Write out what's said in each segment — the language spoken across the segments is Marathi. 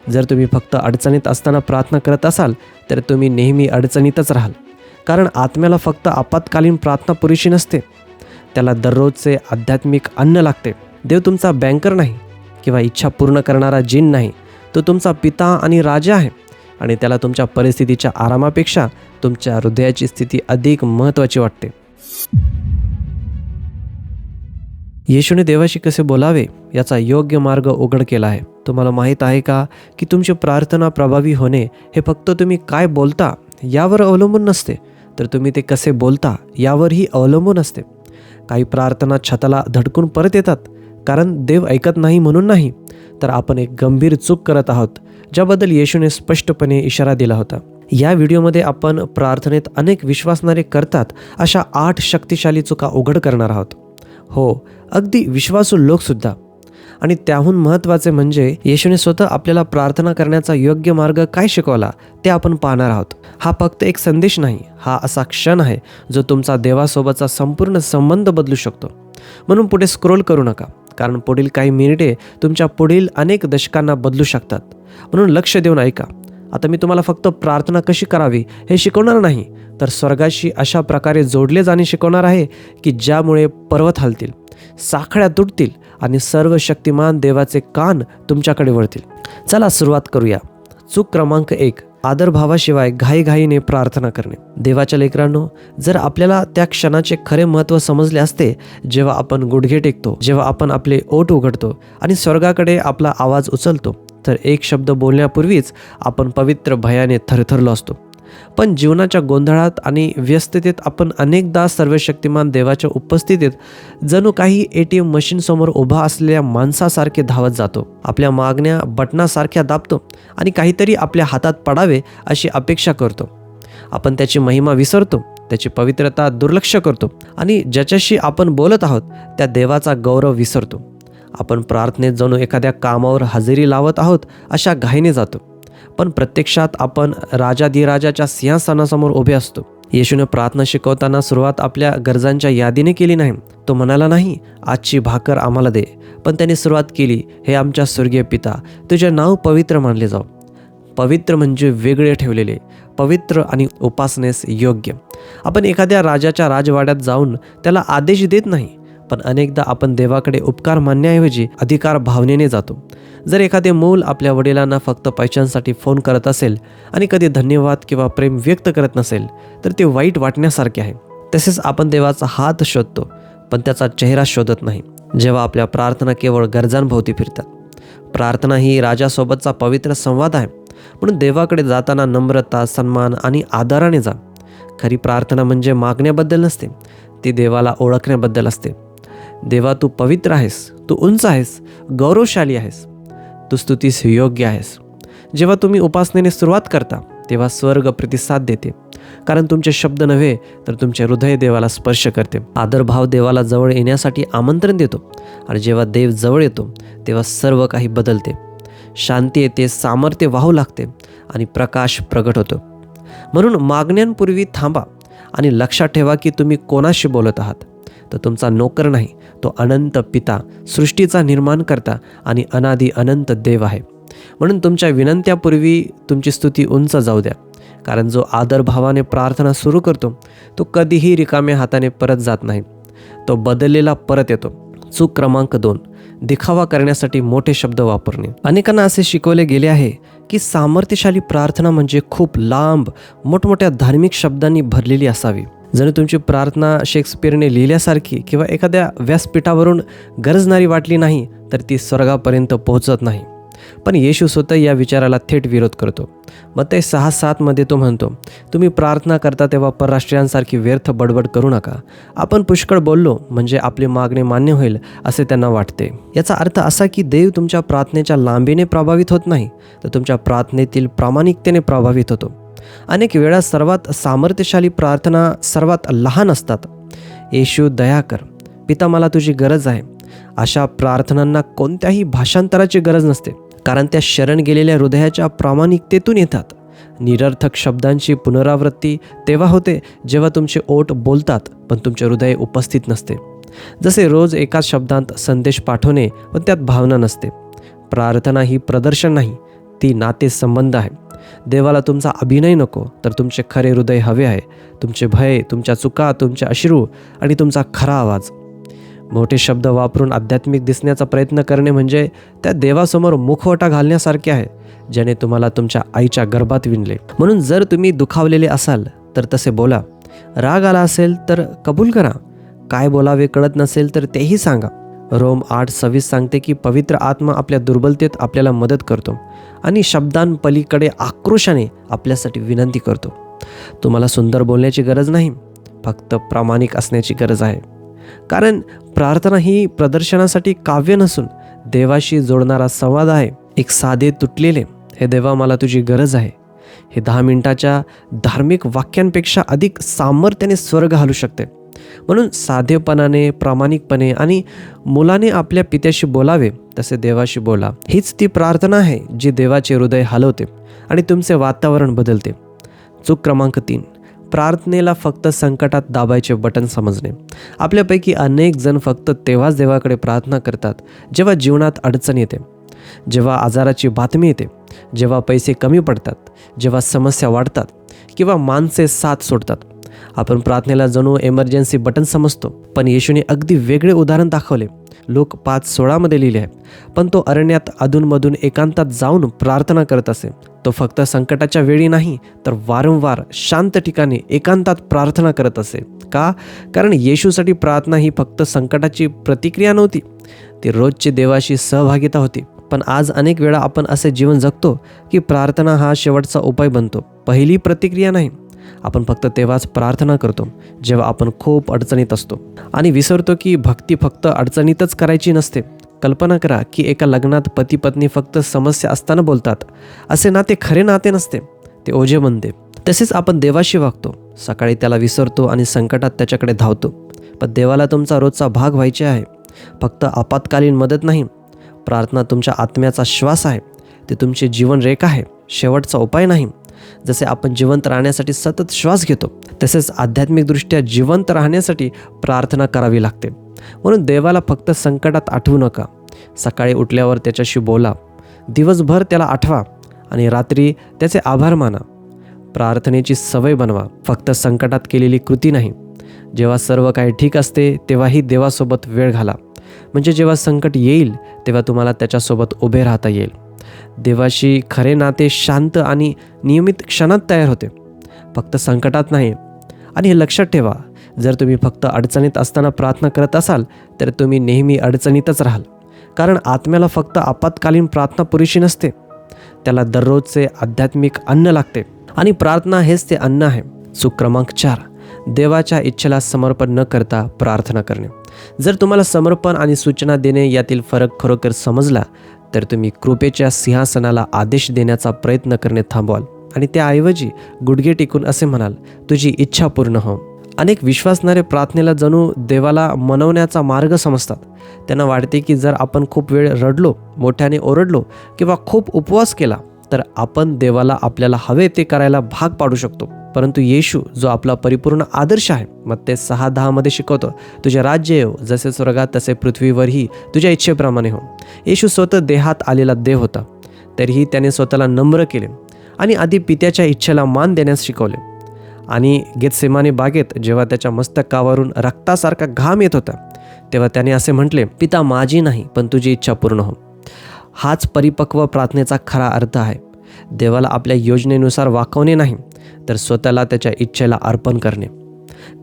जर तुम्ही फक्त अडचणीत असताना प्रार्थना करत असाल तर तुम्ही नेहमी अडचणीतच राहाल. कारण आत्म्याला फक्त आपत्कालीन प्रार्थना पुरेशी नसते, त्याला दररोजचे आध्यात्मिक अन्न लागते. देव तुमचा बँकर नाही किंवा इच्छा पूर्ण करणारा जिन नाही. तो तुमचा पिता आणि राजा आहे आणि त्याला तुमच्या परिस्थितीच्या आरामापेक्षा तुमच्या हृदयाची स्थिती अधिक महत्त्वाची वाटते. येशूने देवाशी कसे बोलावे याचा योग्य मार्ग उघड केला आहे. तुम्हाला माहीत आहे का की तुमची प्रार्थना प्रभावी होणे हे फक्त तुम्ही काय बोलता यावर अवलंबून नसते, तर तुम्ही ते कसे बोलता यावरही अवलंबून असते. काही प्रार्थना छताला धडकून परत येतात, कारण देव ऐकत नाही म्हणून नाही, तर आपण एक गंभीर चूक करत आहोत, ज्याबद्दल येशूने स्पष्टपणे इशारा दिला होता. या व्हिडिओमध्ये आपण प्रार्थनेत अनेक विश्वासणारे करतात अशा 8 शक्तिशाली चुका उघड करणार आहोत. हो, अगदी विश्वासू लोकसुद्धा. आणि त्याहून महत्त्वाचे म्हणजे येशूने स्वतः आपल्याला प्रार्थना करण्याचा योग्य मार्ग काय शिकवला ते आपण पाहणार आहोत. हा फक्त एक संदेश नाही, हा असा क्षण आहे जो तुमचा देवासोबतचा संपूर्ण संबंध बदलू शकतो. म्हणून पुढे स्क्रोल करू नका, कारण पुढील काही मिनिटे तुमच्या पुढील अनेक दशकांना बदलू शकतात. म्हणून लक्ष देऊन ऐका. आता मी तुम्हाला फक्त प्रार्थना कशी करावी हे शिकवणार नाही, तर स्वर्गाशी अशा प्रकारे जोडले जाणे शिकवणार आहे की ज्यामुळे पर्वत हलतील, साखळ्या तुटतील आणि सर्व शक्तिमान देवाचे कान तुमच्याकडे वळतील. चला सुरुवात करूया. चूक क्रमांक 1, आदरभावाशिवाय घाईघाईने प्रार्थना करणे. देवाच्या लेकरांनो, जर आपल्याला त्या क्षणाचे खरे महत्त्व समजले असते, जेव्हा आपण गुडघे टेकतो, जेव्हा आपण आपले ओठ उघडतो आणि स्वर्गाकडे आपला आवाज उचलतो, तर एक शब्द बोलण्यापूर्वीच आपण पवित्र भयाने थरथरलो असतो. पण जीवनाच्या गोंधळात आणि व्यस्ततेत आपण अनेकदा सर्वशक्तिमान देवाच्या उपस्थितीत जणू काही ATM मशीनसमोर उभा असलेल्या माणसासारखे धावत जातो. आपल्या मागण्या बटनासारख्या दाबतो आणि काहीतरी आपल्या हातात पडावे अशी अपेक्षा करतो. आपण त्याची महिमा विसरतो, त्याची पवित्रता दुर्लक्ष करतो आणि ज्याच्याशी आपण बोलत आहोत त्या देवाचा गौरव विसरतो. आपण प्रार्थनेत जणू एखाद्या कामावर हजेरी लावत आहोत अशा घाईने जातो, पण प्रत्यक्षात आपण राजाधिराजाच्या सिंहासनासमोर उभे असतो. येशूने प्रार्थना शिकवताना सुरुवात आपल्या गरजांच्या यादीने केली नाही. तो म्हणाला नाही, आजची भाकर आम्हाला दे, पण त्याने सुरुवात केली, हे आमच्या स्वर्गीय पिता, तुझे नाव पवित्र मानले जाऊ. पवित्र म्हणजे वेगळे ठेवलेले, पवित्र आणि उपासनेस योग्य. आपण एखाद्या राजाच्या राजवाड्यात जाऊन त्याला आदेश देत नाही, पण अनेकदा आपण देवाकडे उपकार मानण्याऐवजी अधिकार भावनेने जातो. जर एखादे मूल आपल्या वडिलांना फक्त पैशांसाठी फोन करत असेल आणि कधी धन्यवाद किंवा प्रेम व्यक्त करत नसेल, तर ते वाईट वाटण्यासारखे आहे. तसेच आपण देवाचा हात शोधतो, पण त्याचा चेहरा शोधत नाही. जेव्हा आपल्या प्रार्थना केवळ गरजांभोवती फिरतात. प्रार्थना ही राजासोबतचा पवित्र संवाद आहे. म्हणून देवाकडे जाताना नम्रता, सन्मान आणि आदराने जा. खरी प्रार्थना म्हणजे मागण्याबद्दल नसते, ती देवाला ओळखण्याबद्दल असते. देवा, तू पवित्र आहेस, तू उंच आहेस, गौरवशाली आहेस, तू स्तुतीस योग्य आहेस. जेव्हा तुम्ही उपासनेने सुरुवात करता तेव्हा स्वर्ग प्रतिसाद देते, कारण तुमचे शब्द नव्हे तर तुमचे हृदय देवाला स्पर्श करते. आदरभाव देवाला जवळ येण्यासाठी आमंत्रण देतो आणि जेव्हा देव जवळ येतो तेव्हा सर्व काही बदलते. शांती येते, सामर्थ्य वाहू लागते आणि प्रकाश प्रगट होतो. म्हणून मागण्यांपूर्वी थांबा आणि लक्षात ठेवा की तुम्ही कोणाशी बोलत आहात. तो तुमचा नोकर नाही, तो अनंत पिता, सृष्टीचा निर्माण करता आणि अनादी अनंत देव आहे. म्हणून तुमच्या विनंत्यापूर्वी तुमची स्तुती उंच जाऊ द्या, कारण जो आदरभावाने प्रार्थना सुरू करतो तो कधीही रिकाम्या हाताने परत जात नाही, तो बदललेला परत येतो. चूक क्रमांक 2, दिखावा करण्यासाठी मोठे शब्द वापरणे. अनेकांना असे शिकवले गेले आहे की सामर्थ्यशाली प्रार्थना म्हणजे खूप लांब, मोठमोठ्या धार्मिक शब्दांनी भरलेली असावी. जणू तुमची प्रार्थना शेक्सपियरने लिहिल्यासारखी किंवा एखाद्या व्यासपीठावरून गरजणारी वाटली नाही तर ती स्वर्गापर्यंत पोहोचत नाही. पण येशू स्वतः या विचाराला थेट विरोध करतो. मत्ती 6:7 मध्ये तो म्हणतो, तुम्ही प्रार्थना करता तेव्हा परराष्ट्रीयांसारखी व्यर्थ बडबड करू नका. आपण पुष्कळ बोललो म्हणजे आपली मागणी मान्य होईल असे त्यांना वाटते. याचा अर्थ असा की देव तुमच्या प्रार्थनेच्या लांबीने प्रभावित होत नाही, तर तुमच्या प्रार्थनेतील प्रामाणिकतेने प्रभावित होतो. अनेक वेळा सर्वात सामर्थ्यशाली प्रार्थना सर्वात लहान असतात. येशू, दया कर, पिता, मला तुझी गरज आहे. अशा प्रार्थनांना कोणत्याही भाषांतराची गरज नसते, कारण त्या शरण गेलेल्या हृदयाच्या प्रामाणिकतेतून येतात. निरर्थक शब्दांची पुनरावृत्ती तेव्हा होते जेव्हा तुमचे ओठ बोलतात पण तुमचे हृदय उपस्थित नसते. जसे रोज एकाच शब्दांत संदेश पाठवणे पण त्यात भावना नसते. प्रार्थना ही प्रदर्शन नाही, ती नातेसंबंध आहे. देवाला तुमचा अभिनय नको, तर तुमचे खरे हृदय हवे आहे. तुमचे भय, तुमच्या चुका, तुमचे अश्रू आणि तुमचा खरा आवाज. मोठे शब्द वापरून आध्यात्मिक दिसण्याचा प्रयत्न करणे म्हणजे त्या देवासमोर मुखवटा घालण्यासारखे आहे, ज्याने तुम्हाला तुमच्या आईच्या गर्भात विणले. म्हणून जर तुम्ही दुखावलेले असाल तर तसे बोला. राग आला असेल तर कबूल करा. काय बोलावे कळत नसेल तर तेही सांगा. रोम 8:26 सांगते की पवित्र आत्मा आपल्या दुर्बलतेत आपल्याला मदत करतो आणि शब्दांपलीकडे आक्रोशाने आपल्यासाठी विनंती करतो. तुम्हाला सुंदर बोलण्याची गरज नाही, फक्त प्रामाणिक असण्याची गरज आहे. कारण प्रार्थना ही प्रदर्शनासाठी काव्य नसून देवाशी जोडणारा संवाद आहे. एक साधे तुटलेले, हे देवा मला तुझी गरज आहे, हे 10 मिनिटाच्या धार्मिक वाक्यांपेक्षा अधिक सामर्थ्याने स्वर्ग हलू शकते. म्हणून साधेपणाने, प्रामाणिकपणे आणि मुलाने आपल्या पित्याशी बोलावे तसे देवाशी बोला. हीच ती प्रार्थना आहे जी देवाचे हृदय हलवते आणि तुमचे वातावरण बदलते. चूक क्रमांक 3, प्रार्थनेला फक्त संकटात दाबायचे बटन समजणे. आपल्यापैकी अनेक जण फक्त तेव्हाच देवाकडे प्रार्थना करतात जेव्हा जीवनात अडचण येते, जेव्हा आजाराची बातमी येते, जेव्हा पैसे कमी पडतात, जेव्हा समस्या वाढतात किंवा माणसे साथ सोडतात. आपण प्रार्थनेला जणू एमर्जन्सी बटन समजतो. पण येशूने अगदी वेगळे उदाहरण दाखवले. लोक 5:16 लिहिले आहे. पण तो अरण्यात अधूनमधून एकांतात जाऊन प्रार्थना करत असे. तो फक्त संकटाच्या वेळी नाही, तर वारंवार शांत ठिकाणी एकांतात प्रार्थना करत असे. का? कारण येशूसाठी प्रार्थना ही फक्त संकटाची प्रतिक्रिया नव्हती, ती रोजची देवाशी सहभागिता होती. पण आज अनेक वेळा आपण असे जीवन जगतो की प्रार्थना हा शेवटचा उपाय बनतो, पहिली प्रतिक्रिया नाही. आपण फक्त तेव्हाच प्रार्थना करतो जेव्हा आपण खूप अडचणीत असतो आणि विसरतो की भक्ती फक्त अडचणीतच करायची नसते. कल्पना करा की एका लग्नात पती पत्नी फक्त समस्या असताना बोलतात. असे नाते खरे नाते नसते, ते ओझे बनते. तसेच आपण देवाशी वागतो. सकाळी त्याला विसरतो आणि संकटात त्याच्याकडे धावतो. पण देवाला तुमचा रोजचा भाग व्हायचे आहे, फक्त आपत्कालीन मदत नाही. प्रार्थना तुमच्या आत्म्याचा श्वास आहे, ते तुमचे जीवन रेखा आहे, शेवटचा उपाय नाही. जसे आपण जिवंत राहण्यासाठी सतत श्वास घेतो, तसेच आध्यात्मिकदृष्ट्या जिवंत राहण्यासाठी प्रार्थना करावी लागते. म्हणून देवाला फक्त संकटात आठवू नका. सकाळी उठल्यावर त्याच्याशी बोला, दिवसभर त्याला आठवा आणि रात्री त्याचे आभार माना. प्रार्थनेची सवय बनवा, फक्त संकटात केलेली कृती नाही. जेव्हा सर्व काही ठीक असते तेव्हाही देवासोबत वेळ घाला. म्हणजे जेव्हा संकट येईल तेव्हा तुम्हाला त्याच्यासोबत उभे राहता येईल. देवाशी खरे नाते शांत आणि नियमित क्षणात तयार होते, फक्त संकटात नाही. आणि हे लक्षात ठेवा, जर तुम्ही फक्त अडचणीत असताना प्रार्थना करत असाल तर तुम्ही नेहमी अडचणीतच राहाल. कारण आत्म्याला फक्त आपत्कालीन प्रार्थना पुरेशी नसते, त्याला दररोजचे आध्यात्मिक अन्न लागते आणि प्रार्थना हेच ते अन्न आहे. चूक क्रमांक 4, देवाच्या इच्छेला समर्पण न करता प्रार्थना करणे. जर तुम्हाला समर्पण आणि सूचना देणे यातील फरक खरोखर समजला तर तुम्ही कृपेच्या सिंहासनाला आदेश देण्याचा प्रयत्न करणे थांबवाल आणि त्याऐवजी गुडघे टेकून असे म्हणाल, तुझी इच्छा पूर्ण हो. अनेक विश्वासणारे प्रार्थनेला जणू देवाला मनवण्याचा मार्ग समजतात. त्यांना वाटते की जर आपण खूप वेळ रडलो, मोठ्याने ओरडलो किंवा खूप उपवास केला तर आपण देवाला आपल्याला हवे ते करायला भाग पाडू शकतो. परंतु येशू जो आपला परिपूर्ण आदर्श आहे, मत्ते 6:10 शिकवतो, तुझे राज्य येव, जसे स्वर्गात तसे पृथ्वीवरही तुझ्या इच्छेप्रमाणे हो. येशू स्वतः देहात आलेला देव होता, तरीही त्याने स्वतःला नम्र केले आणि आधी पित्याच्या इच्छेला मान देण्यास शिकवले. आणि गेतसेमाने बागेत जेव्हा त्याच्या मस्तकावरून रक्तासारखा घाम येत होता तेव्हा त्याने असे म्हटले, पिता माझी नाही पण तुझी इच्छा पूर्ण हो. हाच परिपक्व प्रार्थनेचा खरा अर्थ आहे. देवाला आपल्या योजनेनुसार वाकवणे नाही, तर स्वतःला त्याच्या इच्छेला अर्पण करणे.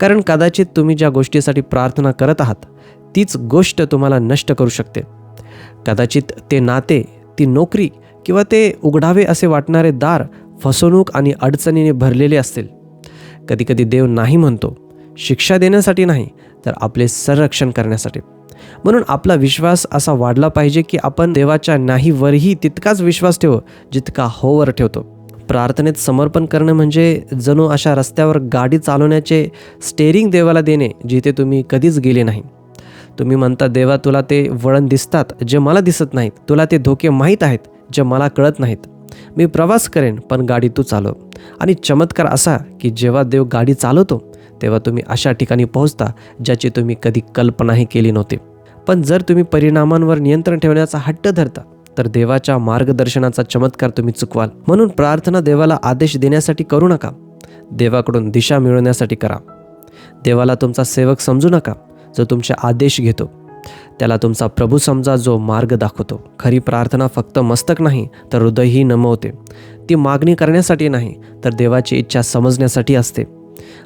कारण कदाचित तुम्ही ज्या गोष्टीसाठी प्रार्थना करत आहात तीच गोष्ट तुम्हाला नष्ट करू शकते. कदाचित ते नाते, ती नोकरी किंवा ते उघडावे असे वाटणारे दार फसवणूक आणि अडचणीने भरलेले असतील. कधीकधी देव नाही म्हणतो शिक्षा देण्यासाठी नाही, तर आपले संरक्षण करण्यासाठी. म्हणून आपला विश्वास असा वाढला पाहिजे की आपण देवाच्या नाहीवरही तितकाच विश्वास ठेवू जितका होवर ठेवतो. प्रार्थनेत समर्पण करणं म्हणजे जणू अशा रस्त्यावर गाडी चालवण्याचे स्टेअरिंग देवाला देणे जिथे तुम्ही कधीच गेले नाही. तुम्ही म्हणता, देवा तुला ते वळण दिसतात जे मला दिसत नाहीत, तुला ते धोके माहीत आहेत जे मला कळत नाहीत. मी प्रवास करेन पण गाडी तू चालव. आणि चमत्कार असा की जेव्हा देव गाडी चालवतो तेव्हा तुम्ही अशा ठिकाणी पोहोचता ज्याची तुम्ही कधी कल्पनाही केली नव्हती. पण जर तुम्ही परिणामांवर नियंत्रण ठेवण्याचा हट्ट धरता तर देवाच्या मार्गदर्शनाचा चमत्कार तुम्ही चुकवाल. म्हणून प्रार्थना देवाला आदेश देण्यासाठी करू नका, देवाकडून दिशा मिळवण्यासाठी करा. देवाला तुमचा सेवक समजू नका जो तुमचे आदेश घेतो, त्याला तुमचा प्रभू समजा जो मार्ग दाखवतो. खरी प्रार्थना फक्त मस्तक नाही तर हृदयही नमवते. ती मागणी करण्यासाठी नाही तर देवाची इच्छा समजण्यासाठी असते.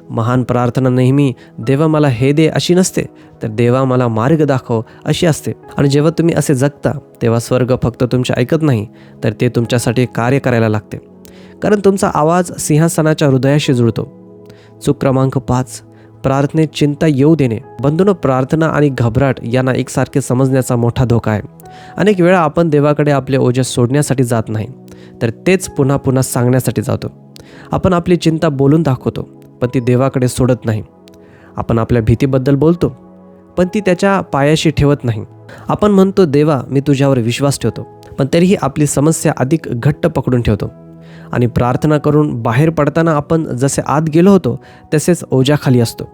महान प्रार्थना नेहमी देवा मला हे दे अशी नसते, तर देवा मला मार्ग दाखव अशी असते. आणि जेव्हा तुम्ही असे जगता तेव्हा स्वर्ग फक्त तुमचे ऐकत नाही तर ते तुमच्यासाठी कार्य करायला लागते, कारण तुमचा आवाज सिंहासनाच्या हृदयाशी जुळतो. चूक क्रमांक 5, प्रार्थनेत चिंता येऊ देणे. बंधूंनो, प्रार्थना आणि घबराट यांना एकसारखे समजण्याचा मोठा धोका आहे. अनेक वेळा आपण देवाकडे आपले ओझे सोडण्यासाठी जात नाही तर तेच पुन्हा पुन्हा सांगण्यासाठी जातो. आपण आपली चिंता बोलून दाखवतो पण ती देवाकडे सोडत नाही. आपण आपल्या भीतीबद्दल बोलतो पण ती त्याच्या पायाशी ठेवत नाही. आपण म्हणतो देवा मी तुझ्यावर विश्वास ठेवतो, पण तरीही आपली समस्या अधिक घट्ट पकडून ठेवतो. आणि प्रार्थना करून बाहेर पडताना आपण जसे आत गेलो होतो तसेच ओझ्याखाली असतो.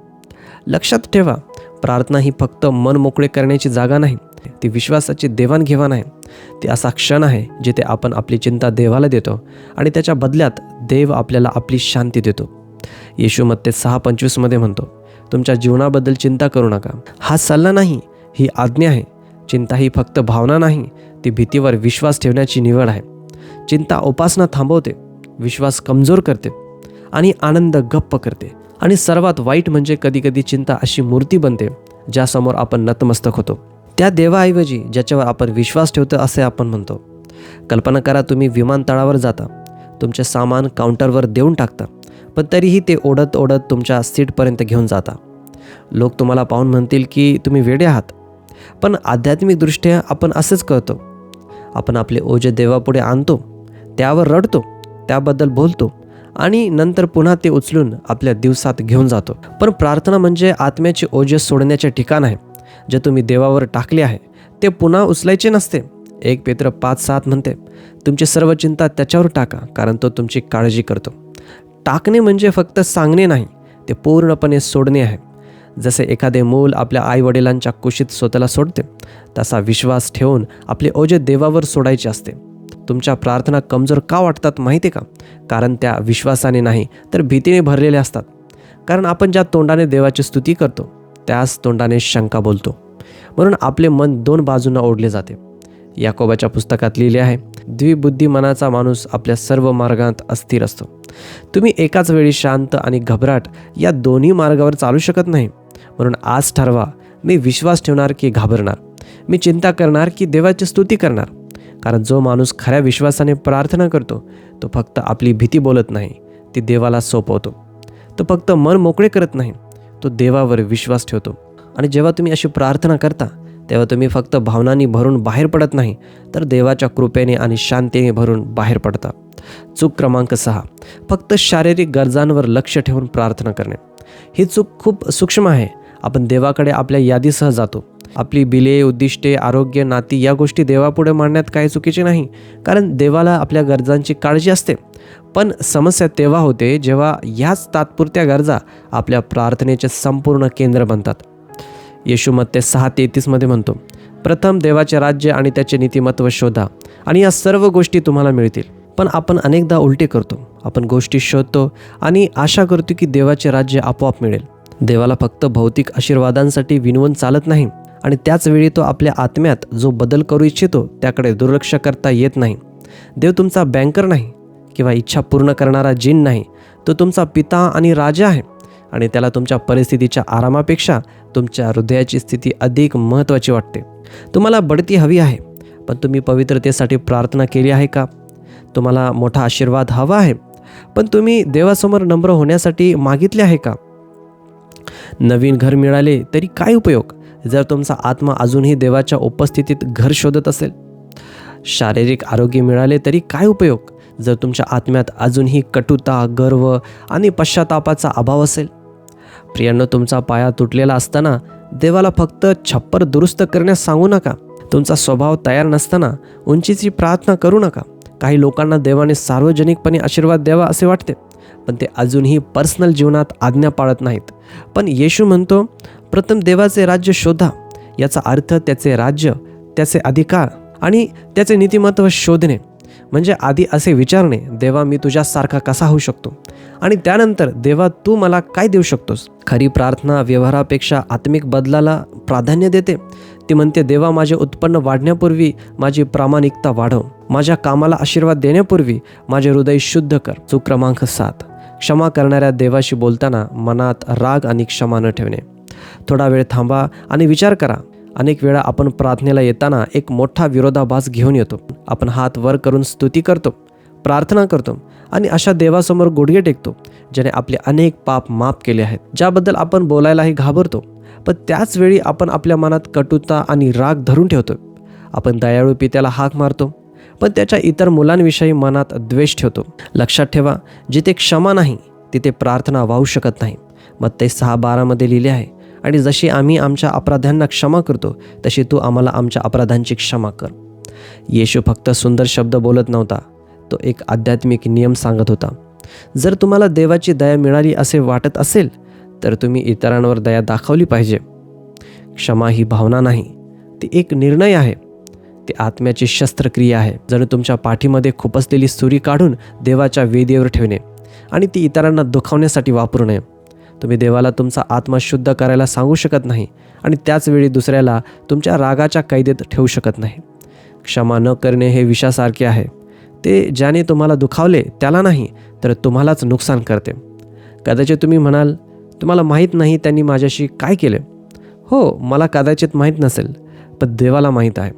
लक्षात ठेवा, प्रार्थना ही फक्त मन मोकळे करण्याची जागा नाही, ती विश्वासाची देवाणघेवाण आहे. ती असा क्षण आहे जिथे आपण आपली चिंता देवाला देतो आणि त्याच्या बदल्यात देव आपल्याला आपली शांती देतो. येशू मत्ते 6:25 मध्ये म्हणतो, तुमच्या जीवनाबद्दल चिंता करू नका. हा सल्ला नाही, ही आज्ञा आहे. चिंता ही फक्त भावना नाही, ती भीतीवर विश्वास ठेवण्याची निवड आहे. चिंता उपासना थांबवते, विश्वास कमजोर करते आणि आनंद गप्प करते. आणि सर्वात वाईट म्हणजे कधीकधी चिंता अशी मूर्ती बनते ज्यासमोर आपण नतमस्तक होतो, त्या देवाऐवजी ज्याच्यावर आपण विश्वास ठेवतो असे आपण म्हणतो. कल्पना करा, तुम्ही विमानतळावर जाता, तुमचे सामान काउंटरवर देऊन टाकता, पण तरीही ते ओढत ओढत तुमच्या सीटपर्यंत घेऊन जाता. लोक तुम्हाला पाहून म्हणतील की तुम्ही वेडे आहात, पण आध्यात्मिकदृष्ट्या आपण असंच करतो. आपण आपले ओझे देवापुढे आणतो, त्यावर रडतो, त्याबद्दल बोलतो आणि नंतर पुन्हा ते उचलून आपल्या दिवसात घेऊन जातो. पण प्रार्थना म्हणजे आत्म्याचे ओझे सोडण्याचे ठिकाण आहे. जे तुम्ही देवावर टाकले आहे ते पुन्हा उचलायचे नसते. 1 पेत्र 5:7 म्हणते, तुमची सर्व चिंता त्याच्यावर टाका कारण तो तुमची काळजी करतो. टाकणे म्हणजे फक्त सांगणे नाही, ते पूर्णपणे सोडणे आहे. जसे एखादे मूल आपल्या आईवडिलांच्या कुशीत स्वतःला सोडते, तसा विश्वास ठेवून आपले ओझे देवावर सोडायचे असते. तुमच्या प्रार्थना कमजोर का वाटतात माहिती आहे का? कारण त्या विश्वासाने नाही तर भीतीने भरलेल्या असतात. कारण आपण ज्या तोंडाने देवाची स्तुती करतो त्याच तोंडाने शंका बोलतो. म्हणून आपले मन 2 बाजूंना ओढले जाते. याकोबाच्या पुस्तकात लिहिले आहे, द्विबुद्धी मनाचा माणूस आपल्या सर्व मार्गात अस्थिर असतो. तुम्ही एकाच वेळी शांत आणि घबराट या दोन्ही मार्गावर चालू शकत नाही. म्हणून आज ठरवा, मी विश्वास ठेवणार की घाबरणार, मी चिंता करणार की देवाची स्तुती करणार. कारण जो माणूस खऱ्या विश्वासाने प्रार्थना करतो तो फक्त आपली भीती बोलत नाही, ती देवाला सोपवतो. तो फक्त मन मोकळे करत नाही, तो देवावर विश्वास ठेवतो. आणि जेव्हा तुम्ही अशी प्रार्थना करता तेव्हा तुम्ही फक्त भावनांनी भरून बाहेर पडत नाही तर देवाच्या कृपेने आणि शांतीने भरून बाहेर पडता. चूक क्रमांक 6, फक्त शारीरिक गरजांवर लक्ष ठेवून प्रार्थना करणे. ही चूक खूप सूक्ष्म आहे. आपण देवाकडे आपल्या यादीसह जातो. आपली बिले, उद्दिष्टे, आरोग्य, नाती या गोष्टी देवापुढे मांडण्यात काही चुकीचे नाही, कारण देवाला आपल्या गरजांची काळजी असते. पण समस्या तेव्हा होते जेव्हा ह्याच तात्पुरत्या गरजा आपल्या प्रार्थनेचे संपूर्ण केंद्र बनतात. येशू मत्ते 6:33 मध्ये म्हणतो, प्रथम देवाचे राज्य आणि त्याचे नीतिमत्व शोधा आणि या सर्व गोष्टी तुम्हाला मिळतील. पण आपण अनेकदा उलटे करतो. आपण गोष्टी शोधतो आणि आशा करतो की देवाचे राज्य आपोआप मिळेल. देवाला फक्त भौतिक आशीर्वादांसाठी विनवून चालत नाही आणि त्याच वेळी तो आपल्या आत्म्यात जो बदल करू इच्छितो त्याकडे दुर्लक्ष करता येत नाही. देव तुमचा बँकर नाही किंवा इच्छा पूर्ण करणारा जिन नाही. तो तुमचा पिता आणि राजा आहे आणि त्याला तुमच्या परिस्थितीच्या आरामापेक्षा तुमच्या हृदयाची स्थिती अधिक महत्त्वाची वाटते. तुम्हाला बढती हवी आहे, पण तुम्ही पवित्रतेसाठी प्रार्थना केली आहे का? तुम्हाला मोठा आशीर्वाद हवा आहे, पण तुम्ही देवासमोर नम्र होण्यासाठी मागितले आहे का? नवीन घर मिळाले तरी काय उपयोग जर तुमचा आत्मा अजूनही देवाच्या उपस्थितीत घर शोधत असेल? शारीरिक आरोग्य मिळाले तरी काय उपयोग जर तुमच्या आत्म्यात अजूनही कटुता, गर्व आणि पश्चातापाचा अभाव असेल? प्रियांनो, तुमचा पाया तुटलेला असताना देवाला फक्त छप्पर दुरुस्त करण्यास सांगू नका. तुमचा स्वभाव तयार नसताना उंचीची प्रार्थना करू नका. काही लोकांना देवाने सार्वजनिकपणे आशीर्वाद द्यावा असे वाटते, पण ते अजूनही पर्सनल जीवनात आज्ञा पाळत नाहीत. पण येशू म्हणतो, प्रथम देवाचे राज्य शोधा. याचा अर्थ त्याचे राज्य, त्याचे अधिकार आणि त्याचे नीतिमत्व शोधणे, म्हणजे आधी असे विचारणे, देवा मी तुझ्यासारखा कसा होऊ शकतो, आणि त्यानंतर देवा तू मला काय देऊ शकतोस. खरी प्रार्थना व्यवहारापेक्षा आत्मिक बदलाला प्राधान्य देते. ती म्हणते, देवा माझे उत्पन्न वाढण्यापूर्वी माझी प्रामाणिकता वाढव, माझ्या कामाला आशीर्वाद देण्यापूर्वी माझे हृदय शुद्ध कर. चूक क्रमांक 7, क्षमा करणाऱ्या देवाशी बोलताना मनात राग आणि क्षमा न ठेवणे. थोडा वेळ थांबा आणि विचार करा. अनेक वेळा आपण प्रार्थनेला येताना एक मोठा विरोधाभास घेऊन येतो. आपण हात वर करून स्तुती करतो, प्रार्थना करतो आणि अशा देवासमोर गुडघे टेकतो ज्याने आपले अनेक पाप माफ केले आहेत, ज्याबद्दल आपण बोलायलाही घाबरतो. पण त्याच वेळी आपण आपल्या मनात कटुता आणि राग धरून ठेवतो. आपण दयाळू पित्याला हाक मारतो, पण त्याच्या इतर मुलांविषयी मनात द्वेष ठेवतो. लक्षात ठेवा, जिथे क्षमा नाही तिथे प्रार्थना वाहू शकत नाही. मत्ती 6:12 लिहिले आहे, आणि जशी आम्ही आमच्या अपराध्यांना क्षमा करतो तशी तू आम्हाला आमच्या अपराधांची क्षमा कर. येशू फक्त सुंदर शब्द बोलत नव्हता, तो एक आध्यात्मिक नियम सांगत होता. जर तुम्हाला देवाची दया मिळाली असे वाटत असेल तर तुम्ही इतरांवर दया दाखवली पाहिजे. क्षमा ही भावना नाही, ती एक निर्णय आहे. ती आत्म्याची शस्त्रक्रिया आहे. जणू तुमच्या पाठीमध्ये खुपसलेली सुरी काढून देवाच्या वेदीवर ठेवणे आणि ती इतरांना दुखावण्यासाठी वापरू नये. तुम्ही देवाला तुमचा आत्मा शुद्ध करायला सांगू शकत नाही आणि त्याच वेळी दुसऱ्याला तुमच्या रागाच्या कैदेत ठेवू शकत नाही. क्षमा न करणे हे विषासारखे आहे. ते ज्याने तुम्हाला दुखावले त्याला नाही तर तुम्हालाच नुकसान करते. कदाचित तुम्ही म्हणाल, तुम्हाला माहीत नाही त्यांनी माझ्याशी काय केले. हो, मला कदाचित माहीत नसेल, पण देवाला माहीत आहे.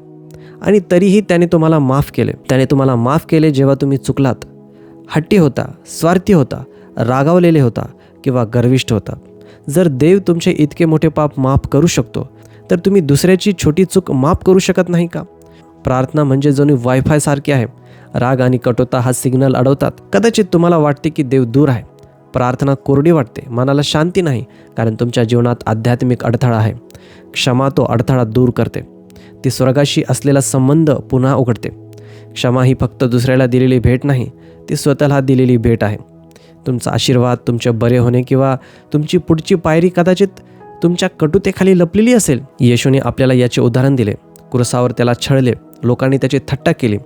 आणि तरीही त्याने तुम्हाला माफ केले. त्याने तुम्हाला माफ केले जेव्हा तुम्ही चुकलात, हट्टी होता, स्वार्थी होता, रागावलेले होता किंवा गर्विष्ठ होता. जर देव तुमचे इतके मोठे पाप माफ करू शकतो तर तुम्ही दुसऱ्याची छोटी चूक माफ करू शकत नाही का? प्रार्थना म्हणजे जणू वायफाय सारखी आहे. राग आणि कटुता हा सिग्नल अडवतात. कदाचित तुम्हाला वाटते की देव दूर आहे. प्रार्थना कोरडी वाटते, मनाला शांती नाही, कारण तुमच्या जीवनात आध्यात्मिक अडथळा आहे. क्षमा तो अडथळा दूर करते. ती स्वर्गाशी असलेला संबंध पुन्हा उघडते. क्षमा ही फक्त दुसऱ्याला दिलेली भेट नाही, ती स्वतःला दिलेली भेट आहे. तुमचा आशीर्वाद, तुमचे बरे होणे किंवा तुमची पुढची पायरी कदाचित तुमच्या कटुतेखाली लपलेली असेल. येशूने आपल्याला याचे उदाहरण दिले. क्रूसावर त्याला छळले, लोकांनी त्याची थट्टा केली,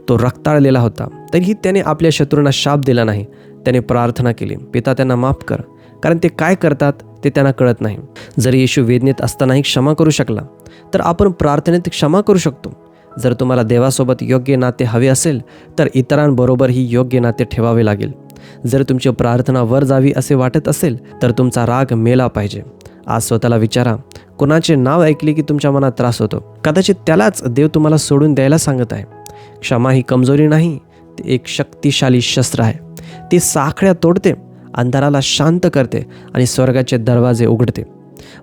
तो रक्ताळलेला होता, तरीही त्याने आपल्या शत्रूंना शाप दिला नाही. त्याने प्रार्थना केली, पिता त्यांना माफ कर, कारण ते काय करतात ते त्यांना कळत नाही. जर येशू वेदनेत असतानाही क्षमा करू शकला तर आपण प्रार्थनेत क्षमा करू शकतो. जर तुम्हाला देवासोबत योग्य नाते हवे असेल तर इतरांबरोबरही योग्य नाते ठेवावे लागेल. जर तुमची प्रार्थना वर जावी असे वाटत असेल तर तुमचा राग मेला पाहिजे. आज स्वतःला विचारा, कोणाचे नाव ऐकले की तुमच्या मनात त्रास होतो? कदाचित त्यालाच देव तुम्हाला सोडून द्यायला सांगत आहे. क्षमा ही कमजोरी नाही, ती एक शक्तिशाली शस्त्र आहे. ती साखळ्या तोडते, अंधाराला शांत करते आणि स्वर्गाचे दरवाजे उघडते.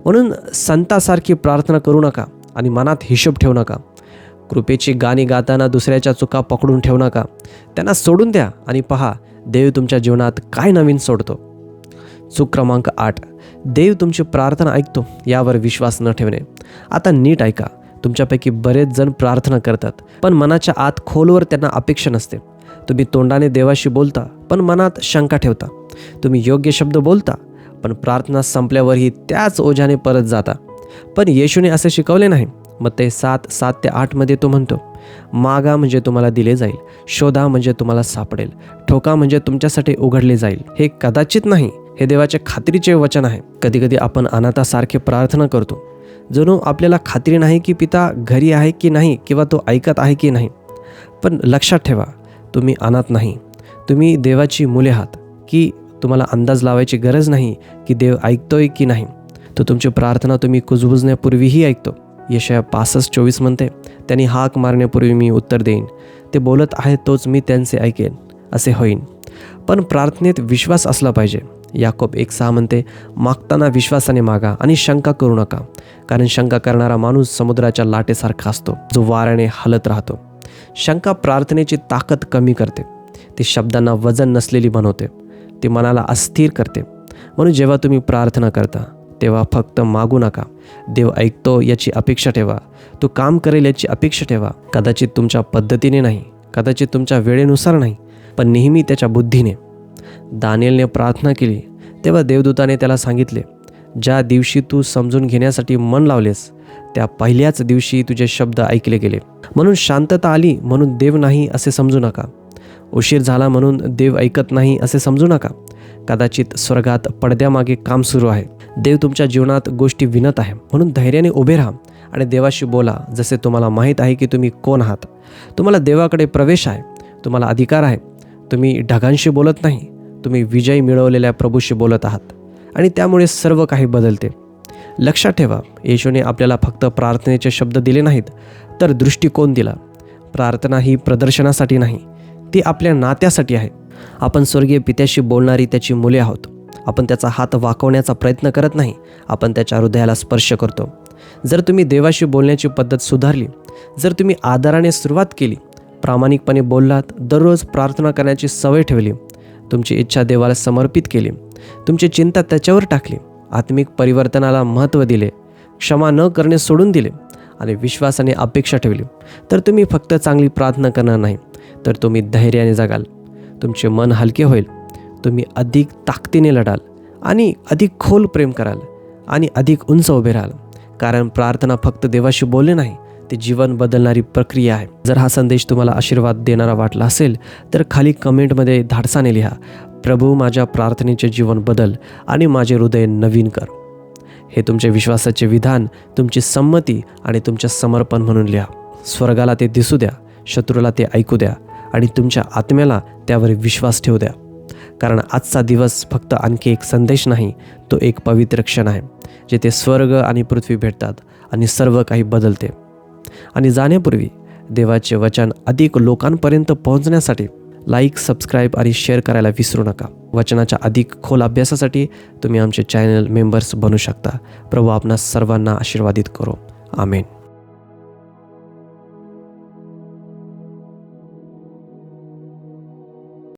म्हणून संतासारखी प्रार्थना करू नका आणि मनात हिशोब ठेवू नका. कृपेची गाणी गाताना दुसऱ्याच्या चुका पकडून ठेवू नका. त्यांना सोडून द्या आणि पहा देव तुमच्या जीवनात काय नवीन सोडतो. चूक क्रमांक 8, देव तुमची प्रार्थना ऐकतो यावर विश्वास न ठेवणे. आता नीट ऐका, तुमच्यापैकी बरेच जण प्रार्थना करतात पण मनाच्या आत खोलवर त्यांना अपेक्षा नसते. तुम्ही तोंडाने देवाशी बोलता पण मनात शंका ठेवता. तुम्ही योग्य शब्द बोलता पण प्रार्थना संपल्यावरही त्याच ओझ्याने परत जाता. पण येशूने असे शिकवले नाही. मत्ती 7:7-8 तो म्हणतो, मागा म्हणजे तुम्हाला दिले जाईल, शोधा म्हणजे तुम्हाला सापडेल, ठोका म्हणजे तुमच्यासाठी उघडले जाईल. हे कदाचित नाही, हे देवाच्या खात्रीचे वचन आहे. कधीकधी आपण अनाथासारखे प्रार्थना करतो, जणू आपल्याला खात्री नाही की पिता घरी आहे की नाही किंवा तो ऐकत आहे की नाही. पण लक्षात ठेवा, तुम्ही अनाथ नाही, तुम्ही देवाची मुले आहात. की तुम्हाला अंदाज लावायची गरज नाही की देव ऐकतोय की नाही. तो तुमची प्रार्थना तुम्ही कुजबुजण्यापूर्वीही ऐकतो. यशाया 65:24 म्हणते, त्यांनी हाक मारण्यापूर्वी मी उत्तर देईन, ते बोलत आहेत तोच मी त्यांचे ऐकेन, असे होईन. पण प्रार्थनेत विश्वास असला पाहिजे. याकोब 1:6 म्हणते, मागताना विश्वासाने मागा आणि शंका करू नका, कारण शंका करणारा माणूस समुद्राच्या लाटेसारखा असतो, जो वाऱ्याने हलत राहतो. शंका प्रार्थनेची ताकद कमी करते. ती शब्दांना वजन नसलेली बनवते. ती मनाला अस्थिर करते. म्हणून जेव्हा तुम्ही प्रार्थना करता तेव्हा फक्त मागू नका, देव ऐकतो याची अपेक्षा ठेवा, तो काम करेल याची अपेक्षा ठेवा. कदाचित तुमच्या पद्धतीने नाही, कदाचित तुमच्या वेळेनुसार नाही, पण नेहमी त्याच्या बुद्धीने. दानिएलने प्रार्थना केली तेव्हा देवदूताने त्याला सांगितले, ज्या दिवशी तू समजून घेण्यासाठी मन लावलेस त्या पहिल्याच दिवशी तुझे शब्द ऐकले गेले. म्हणून शांतता आली म्हणून देव नाही असे समजू नका. उशीर झाला म्हणून देव ऐकत नाही असे समजू नका. कदाचित स्वर्गात पडद्यामागे काम सुरू आहे. देव तुमच्या जीवनात गोष्टी विणत आहे. म्हणून धैर्याने उभे राहा आणि देवाशी बोला जसे तुम्हाला माहीत आहे की तुम्ही कोण आहात. तुम्हाला देवाकडे प्रवेश आहे. तुम्हाला अधिकार आहे. तुम्ही ढगांशी बोलत नाही. तुम्ही विजय मिळवलेल्या प्रभूशी बोलत आहात आणि त्यामुळे सर्व काही बदलते. लक्षात ठेवा, येशूने आपल्याला फक्त प्रार्थनेचे शब्द दिले नाहीत तर दृष्टिकोन दिला. प्रार्थना ही प्रदर्शनासाठी नाही, ती आपल्या नात्यासाठी आहे. आपण स्वर्गीय पित्याशी बोलणारी त्याची मुले आहोत. आपण त्याचा हात वाकवण्याचा प्रयत्न करत नाही, आपण त्याच्या हृदयाला स्पर्श करतो. जर तुम्ही देवाशी बोलण्याची पद्धत सुधारली, जर तुम्ही आदराने सुरुवात केली, प्रामाणिकपणे बोललात, दररोज प्रार्थना करण्याची सवय ठेवली, तुमची इच्छा देवाला समर्पित केली, तुमची चिंता त्याच्यावर टाकली, आत्मिक परिवर्तनाला महत्त्व दिले, क्षमा न करणे सोडून दिले आणि विश्वासाने अपेक्षा ठेवली, तर तुम्ही फक्त चांगली प्रार्थना करणार नाही तर तुम्ही धैर्याने जगाल. तुमचे मन हलके होईल. तुम्ही अधिक ताकदीने लढाल आणि अधिक खोल प्रेम कराल आणि अधिक उंच उभे राहाल. कारण प्रार्थना फक्त देवाशी बोलणे नाही, ती जीवन बदलणारी प्रक्रिया आहे. जर हा संदेश तुम्हाला आशीर्वाद देणारा वाटला असेल तर खाली कमेंटमध्ये धाडसाने लिहा, प्रभू माझ्या प्रार्थनेचे जीवन बदल आणि माझे हृदय नवीन कर. हे तुमचे विश्वासाचे विधान, तुमची संमती आणि तुमचे समर्पण म्हणून लिहा. स्वर्गाला ते दिसू द्या, शत्रूला ते ऐकू द्या आणि तुमच्या आत्म्याला त्यावर विश्वास ठेवू द्या. कारण आजचा दिवस फक्त आणखी एक संदेश नाही, तो एक पवित्र क्षण आहे जिथे स्वर्ग आणि पृथ्वी भेटतात आणि सर्व काही बदलते. आणि जाण्यापूर्वी देवाचे वचन अधिक लोकांपर्यंत पोहोचण्यासाठी लाईक, सबस्क्राईब आणि शेअर करायला विसरू नका. वचनाच्या अधिक खोल अभ्यासासाठी तुम्ही आमचे चॅनल मेंबर्स बनू शकता. प्रभू आपणा सर्वांना आशीर्वादित करो. आमेन.